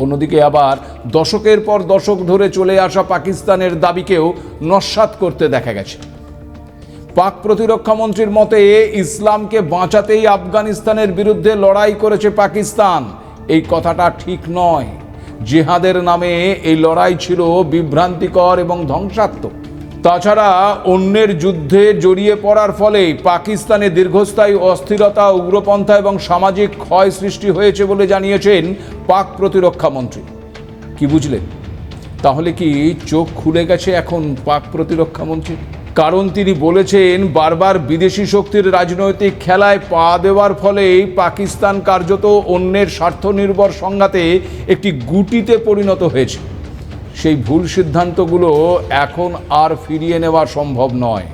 অন্যদিকে আবার দশকের পর দশক ধরে চলে আসা পাকিস্তানের দাবিকেও নস্যাৎ করতে দেখা গেছে। পাক প্রতিরক্ষা মন্ত্রীর মতে ইসলামকে বাঁচাতেই আফগানিস্তানের বিরুদ্ধে লড়াই করেছে পাকিস্তান। এই কথাটা ঠিক নয়। জিহাদের নামে এই লড়াই ছিল বিভ্রান্তিকর এবং ধ্বংসাত্মক। তাছাড়া অন্যের যুদ্ধে জড়িয়ে পড়ার ফলে পাকিস্তানে দীর্ঘস্থায়ী অস্থিরতা, উগ্রপন্থা এবং সামাজিক ক্ষয় সৃষ্টি হয়েছে বলে জানিয়েছেন পাক প্রতিরক্ষা মন্ত্রী। কি বুঝলেন? তাহলে কি চোখ খুলে গেছে এখন পাক প্রতিরক্ষা মন্ত্রী? কারণ তিনি বলেছেন বারবার বিদেশি শক্তির রাজনৈতিক খেলায় পা দেওয়ার ফলেই পাকিস্তান কার্যত অন্যের স্বার্থনির্ভর সংঘাতে একটি গুটিতে পরিণত হয়েছে। সেই ভুল সিদ্ধান্তগুলো এখন আর ফিরিয়ে নেওয়া সম্ভব নয়,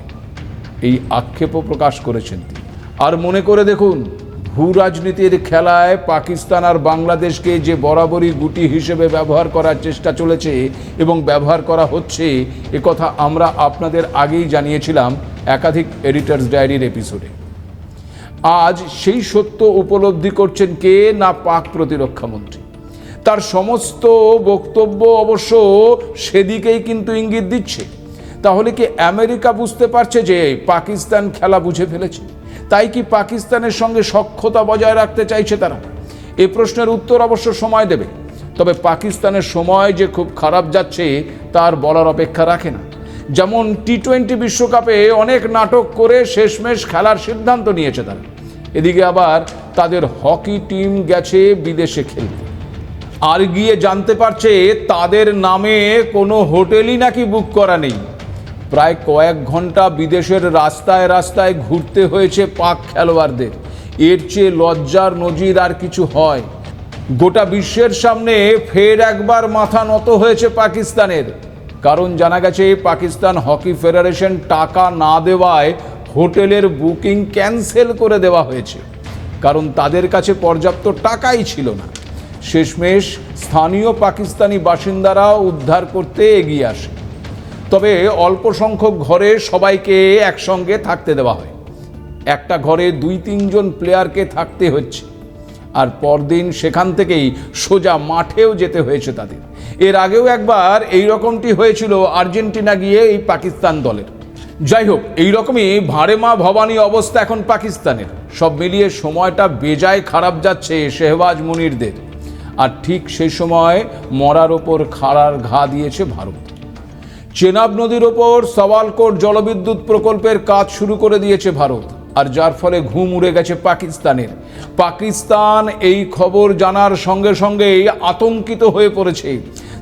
এই আক্ষেপও প্রকাশ করেছেন তিনি। আর মনে করে দেখুন, ভূ রাজনীতির খেলায় পাকিস্তান আর বাংলাদেশকে যে বরাবরই গুটি হিসেবে ব্যবহার করার চেষ্টা চলেছে এবং ব্যবহার করা হচ্ছে, একথা আমরা আপনাদের আগেই জানিয়েছিলাম একাধিক এডিটরস ডায়েরির এপিসোডে। আজ সেই সত্য উপলব্ধি করছেন কে? না পাক প্রতিরক্ষা মন্ত্রী। তার সমস্ত বক্তব্য অবশ্য সেদিকেই কিন্তু ইঙ্গিত দিচ্ছে। তাহলে কি আমেরিকা বুঝতে পারছে যে পাকিস্তান খেলা বুঝে ফেলেছে? তাই কি পাকিস্তানের সঙ্গে সখ্যতা বজায় রাখতে চাইছে তারা? এই প্রশ্নের উত্তর অবশ্য সময় দেবে। তবে পাকিস্তানের সময় যে খুব খারাপ যাচ্ছে তার বলার অপেক্ষা রাখে না। যেমন টি-20 বিশ্বকাপে অনেক নাটক করে শেষমেশ খেলার সিদ্ধান্ত নিয়েছে তারা। এদিকে আবার তাদের হকি টিম গেছে বিদেশে খেলতে, আর গিয়ে জানতে পারছে তাদের নামে কোনো হোটেলই নাকি বুক করা নেই। প্রায় কয়েক ঘন্টা বিদেশের রাস্তায় রাস্তায় ঘুরতে হয়েছে পাক খেলোয়াড়দের। এর চেয়ে লজ্জার নজির আর কিছু হয়? গোটা বিশ্বের সামনে ফের একবার মাথা নত হয়েছে পাকিস্তানের। কারণ জানা গেছে পাকিস্তান হকি ফেডারেশন টাকা না দেওয়ায় হোটেলের বুকিং ক্যান্সেল করে দেওয়া হয়েছে, কারণ তাদের কাছে পর্যাপ্ত টাকাই ছিল না। শেষমেশ স্থানীয় পাকিস্তানি বাসিন্দারা উদ্ধার করতে এগিয়ে আসে। তবে অল্প সংখ্যক ঘরে সবাইকে একসঙ্গে থাকতে দেওয়া হয়। একটা ঘরে 2-3 জন প্লেয়ারকে থাকতে হচ্ছে, আর পরদিন সেখান থেকেই সোজা মাঠেও যেতে হয়েছে তাদের। এর আগেও একবার এই রকমটি হয়েছিল আর্জেন্টিনা গিয়ে এই পাকিস্তান দলের। যাই হোক, এইরকমই ভাড়ে মা ভবানী অবস্থা এখন পাকিস্তানের। সব মিলিয়ে সময়টা বেজায় খারাপ যাচ্ছে শেহবাজ মুনিরদের। আর ঠিক সেই সময় মরার ওপর খাড়ার ঘা দিয়েছে ভারত। চেনাব নদীর ওপর সওয়ালকোট জলবিদ্যুৎ প্রকল্পের কাজ শুরু করে দিয়েছে ভারত, আর যার ফলে ঘুম উড়ে গেছে পাকিস্তানের। পাকিস্তান এই খবর জানার সঙ্গে সঙ্গেই আতঙ্কিত হয়ে পড়েছে।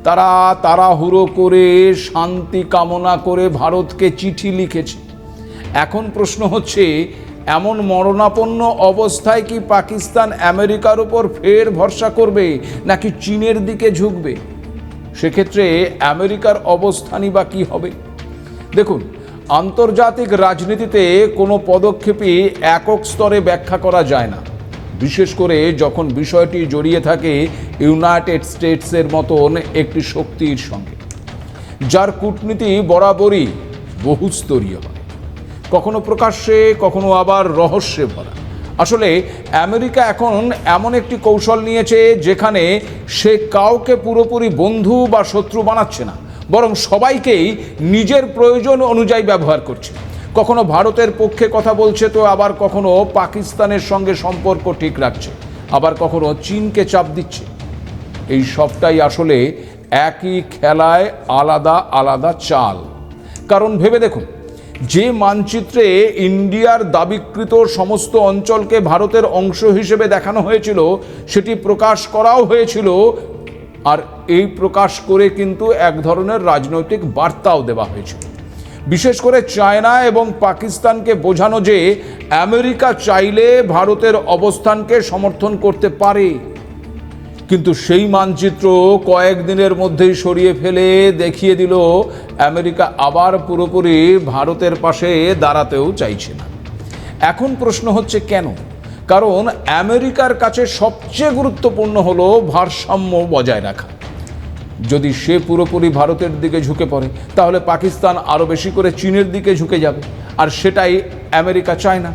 তারা তাড়াহুড়ো করে শান্তি কামনা করে ভারতকে চিঠি লিখেছে। এখন প্রশ্ন হচ্ছে, এমন মরণাপন্ন অবস্থায় কি পাকিস্তান আমেরিকার উপর ফের ভরসা করবে নাকি চীনের দিকে ঝুঁকবে? সেক্ষেত্রে আমেরিকার অবস্থানই বা কী হবে? দেখুন, আন্তর্জাতিক রাজনীতিতে কোনো পদক্ষেপই একক স্তরে ব্যাখ্যা করা যায় না, বিশেষ করে যখন বিষয়টি জড়িয়ে থাকে ইউনাইটেড স্টেটসের মতন একটি শক্তির সঙ্গে, যার কূটনীতি বরাবরই বহুস্তরীয় হয়, কখনো প্রকাশ্যে কখনো আবার রহস্যে ভরা। আসলে আমেরিকা এখন এমন একটি কৌশল নিয়েছে যেখানে সে কাউকে পুরোপুরি বন্ধু বা শত্রু বানাচ্ছে না, বরং সবাইকেই নিজের প্রয়োজন অনুযায়ী ব্যবহার করছে। কখনো ভারতের পক্ষে কথা বলছে, তো আবার কখনো পাকিস্তানের সঙ্গে সম্পর্ক ঠিক রাখছে, আবার কখনো চীনকে চাপ দিচ্ছে। এই সবটাই আসলে একই খেলায় আলাদা আলাদা চাল। কারণ ভেবে দেখুন, যে মানচিত্রে ইন্ডিয়ার দাবিকৃত সমস্ত অঞ্চলকে ভারতের অংশ হিসেবে দেখানো হয়েছিল, সেটি প্রকাশ করাও হয়েছিল, আর এই প্রকাশ করে কিন্তু এক ধরনের রাজনৈতিক বার্তাও দেওয়া হয়েছিল। বিশেষ করে চায়না এবং পাকিস্তানকে বোঝানো যে আমেরিকা চাইলে ভারতের অবস্থানকে সমর্থন করতে পারে। কিন্তু সেই মানচিত্র কয়েকদিনের মধ্যেই সরিয়ে ফেলে দেখিয়ে দিল আমেরিকা আবার পুরোপুরি ভারতের পাশে দাঁড়াতেও চাইছে না। এখন প্রশ্ন হচ্ছে কেন? কারণ আমেরিকার কাছে সবচেয়ে গুরুত্বপূর্ণ হলো ভারসাম্য বজায় রাখা। যদি সে পুরোপুরি ভারতের দিকে ঝুঁকে পড়ে, তাহলে পাকিস্তান আরও বেশি করে চীনের দিকে ঝুঁকে যাবে, আর সেটাই আমেরিকা চায় না।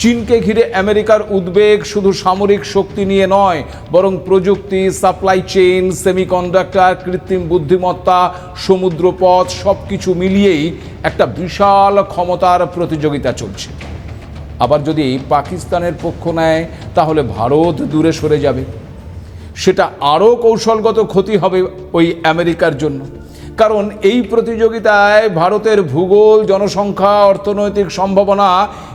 চীনকে ঘিরে আমেরিকার উদ্বেগ শুধু সামরিক শক্তি নিয়ে নয়, বরং প্রযুক্তি, সাপ্লাই চেইন, সেমিকন্ডাক্টর, কৃত্রিম বুদ্ধিমত্তা, সমুদ্রপথ সবকিছু মিলিয়েই একটা বিশাল ক্ষমতার প্রতিযোগিতা চলছে। আবার যদি পাকিস্তানের পক্ষ নেয় তাহলে ভারত দূরে সরে যাবে। সেটা আরও কৌশলগত ক্ষতি হবে ওই আমেরিকার জন্য, কারণ এই প্রতিযোগিতায় ভারতের ভূগোল, জনসংখ্যা, অর্থনৈতিক সম্ভাবনা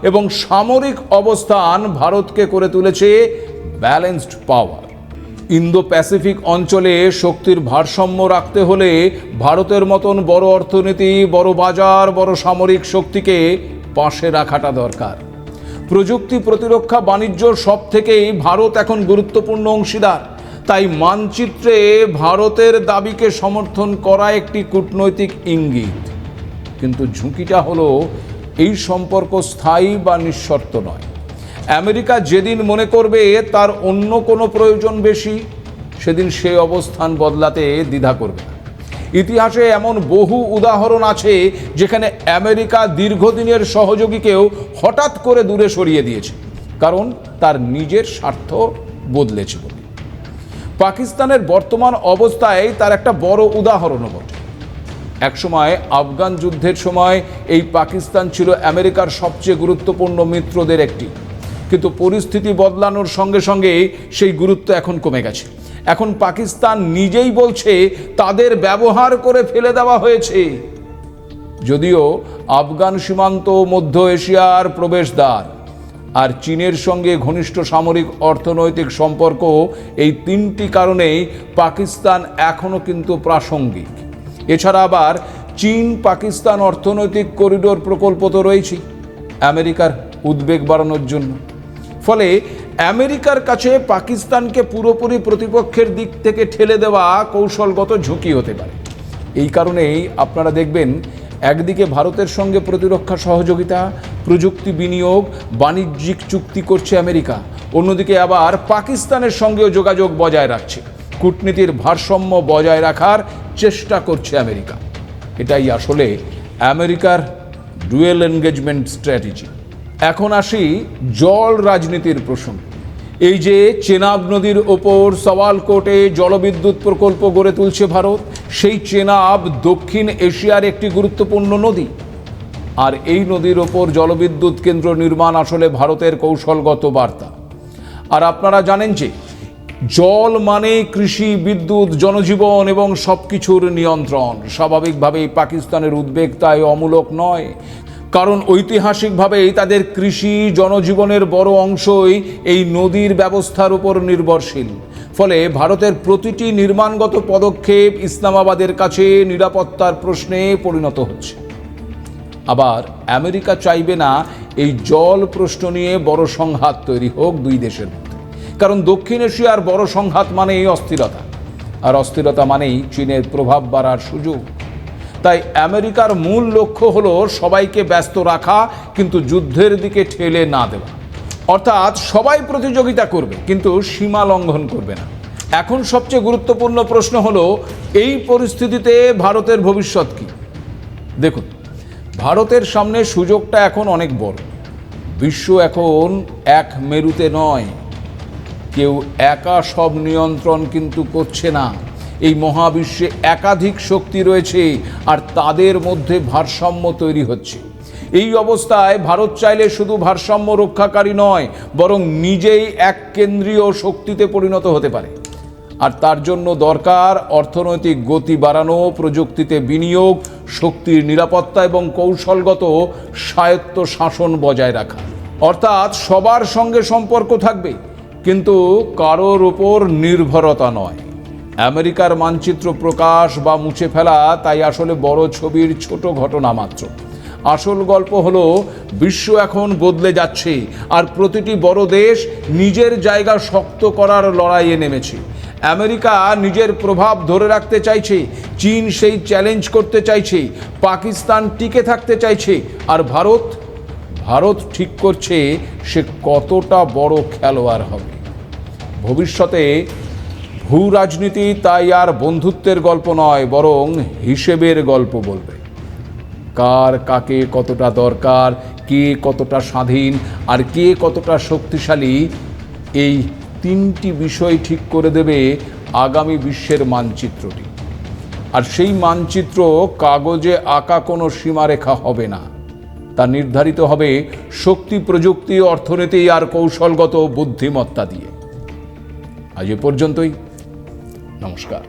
এবং সামরিক অবস্থান ভারতকে করে তুলেছে ব্যালেন্সড পাওয়ার। ইন্দো প্যাসিফিক অঞ্চলে শক্তির ভারসাম্য রাখতে হলে ভারতের মতন বড় অর্থনীতি, বড় বাজার, বড় সামরিক শক্তিকে পাশে রাখাটা দরকার। প্রযুক্তি, প্রতিরক্ষা, বাণিজ্য সব থেকেই ভারত এখন গুরুত্বপূর্ণ অংশীদার। তাই মানচিত্রে ভারতের দাবিকে সমর্থন করা একটি কূটনৈতিক ইঙ্গিত। কিন্তু ঝুঁকিটা হলো এই সম্পর্ক স্থায়ী বা নিঃশর্ত নয়। আমেরিকা যেদিন মনে করবে তার অন্য কোনো প্রয়োজন বেশি, সেদিন সে অবস্থান বদলাতে দ্বিধা করবে না। ইতিহাসে এমন বহু উদাহরণ আছে যেখানে আমেরিকা দীর্ঘদিনের সহযোগীকেও হঠাৎ করে দূরে সরিয়ে দিয়েছে, কারণ তার নিজের স্বার্থ বদলেছে বলে। পাকিস্তানের বর্তমান অবস্থায় তার একটা বড় উদাহরণও বটে। একসময় আফগান যুদ্ধের সময় এই পাকিস্তান ছিল আমেরিকার সবচেয়ে গুরুত্বপূর্ণ মিত্রদের একটি, কিন্তু পরিস্থিতি বদলানোর সঙ্গে সঙ্গে সেই গুরুত্ব এখন কমে গেছে। এখন পাকিস্তান নিজেই বলছে তাদের ব্যবহার করে ফেলে দেওয়া হয়েছে। যদিও আফগান সীমান্ত মধ্য এশিয়ার প্রবেশদ্বার, আর চীনের সঙ্গে ঘনিষ্ঠ সামরিক অর্থনৈতিক সম্পর্ক, এই তিনটি কারণেই পাকিস্তান এখনও কিন্তু প্রাসঙ্গিক। এছাড়া আবার চীন পাকিস্তান অর্থনৈতিক করিডোর প্রকল্প তো রয়েছেই আমেরিকার উদ্বেগ বাড়ানোর জন্য। ফলে আমেরিকার কাছে পাকিস্তানকে পুরোপুরি প্রতিপক্ষের দিক থেকে ঠেলে দেওয়া কৌশলগত ঝুঁকি হতে পারে। এই কারণেই আপনারা দেখবেন একদিকে ভারতের সঙ্গে প্রতিরক্ষা সহযোগিতা, প্রযুক্তি বিনিয়োগ, বাণিজ্যিক চুক্তি করছে আমেরিকা, অন্যদিকে আবার পাকিস্তানের সঙ্গেও যোগাযোগ বজায় রাখছে, কূটনীতির ভারসাম্য বজায় রাখার চেষ্টা করছে আমেরিকা। এটাই আসলে আমেরিকার ডুয়েল এনগেজমেন্ট স্ট্র্যাটেজি। এখন আসি জল রাজনীতির প্রসঙ্গে। এই যে চেনাব নদীর ওপর সওয়ালকোটে জলবিদ্যুৎ প্রকল্প গড়ে তুলছে ভারত, সেই চেনাব দক্ষিণ এশিয়ার একটি গুরুত্বপূর্ণ নদী। আর এই নদীর ওপর জলবিদ্যুৎ কেন্দ্র নির্মাণ আসলে ভারতের কৌশলগত বার্তা। আর আপনারা জানেন যে জল মানে কৃষি, বিদ্যুৎ, জনজীবন এবং সব কিছুর নিয়ন্ত্রণ। স্বাভাবিকভাবেই পাকিস্তানের উদ্বেগ তাই অমূলক নয়, কারণ ঐতিহাসিকভাবেই তাদের কৃষি, জনজীবনের বড় অংশই এই নদীর ব্যবস্থার উপর নির্ভরশীল। ফলে ভারতের প্রতিটি নির্মাণগত পদক্ষেপ ইসলামাবাদের কাছে নিরাপত্তার প্রশ্নে পরিণত হচ্ছে। আবার আমেরিকা চাইবে না এই জল প্রশ্ন নিয়ে বড় সংঘাত তৈরি হোক দুই দেশের মধ্যে, কারণ দক্ষিণ এশিয়ার বড় সংঘাত মানেই অস্থিরতা, আর অস্থিরতা মানেই চীনের প্রভাব বাড়ার সুযোগ। তাই আমেরিকার মূল লক্ষ্য হলো সবাইকে ব্যস্ত রাখা, কিন্তু যুদ্ধের দিকে ঠেলে না দেওয়া। অর্থাৎ সবাই প্রতিযোগিতা করবে কিন্তু সীমা লঙ্ঘন করবে না। এখন সবচেয়ে গুরুত্বপূর্ণ প্রশ্ন হলো এই পরিস্থিতিতে ভারতের ভবিষ্যৎ কি? দেখুন, ভারতের সামনে সুযোগটা এখন অনেক বড়। বিশ্ব এখন এক মেরুতে নয়, কেউ একা সব নিয়ন্ত্রণ কিন্তু করছে না। এই মহাবিশ্বে একাধিক শক্তি রয়েছে, আর তাদের মধ্যে ভারসাম্য তৈরি হচ্ছে। এই অবস্থায় ভারত চাইলে শুধু ভারসাম্য রক্ষাকারী নয়, বরং নিজেই এক কেন্দ্রীয় শক্তিতে পরিণত হতে পারে। আর তার জন্য দরকার অর্থনৈতিক গতি বাড়ানো, প্রযুক্তিতে বিনিয়োগ, শক্তির নিরাপত্তা এবং কৌশলগত স্বায়ত্ত শাসন বজায় রাখা। অর্থাৎ সবার সঙ্গে সম্পর্ক থাকবে, কিন্তু কারোর ওপর নির্ভরতা নয়। আমেরিকার মানচিত্র প্রকাশ বা মুছে ফেলা তাই আসলে বড় ছবির ছোট ঘটনা মাত্র। আসল গল্প হলো বিশ্ব এখন বদলে যাচ্ছে, আর প্রতিটি বড় দেশ নিজের জায়গা শক্ত করার লড়াইয়ে নেমেছে। আমেরিকা নিজের প্রভাব ধরে রাখতে চাইছে, চীন সেই চ্যালেঞ্জ করতে চাইছে, পাকিস্তান টিকে থাকতে চাইছে, আর ভারত ঠিক করছে সে কতটা বড় খেলোয়াড় হবে। ভবিষ্যতে ভূ রাজনীতি তাই আর বন্ধুত্বের গল্প নয়, বরং হিসেবের গল্প বলবে। কার কাকে কতটা দরকার, কে কতটা স্বাধীন আর কে কতটা শক্তিশালী, এই তিনটি বিষয় ঠিক করে দেবে আগামী বিশ্বের মানচিত্রটি। আর সেই মানচিত্র কাগজে আঁকা কোনো সীমারেখা হবে না, তা নির্ধারিত হবে শক্তি, প্রযুক্তি, অর্থনীতি আর কৌশলগত বুদ্ধিমত্তা দিয়ে। আজ এ পর্যন্তই। নমস্কার।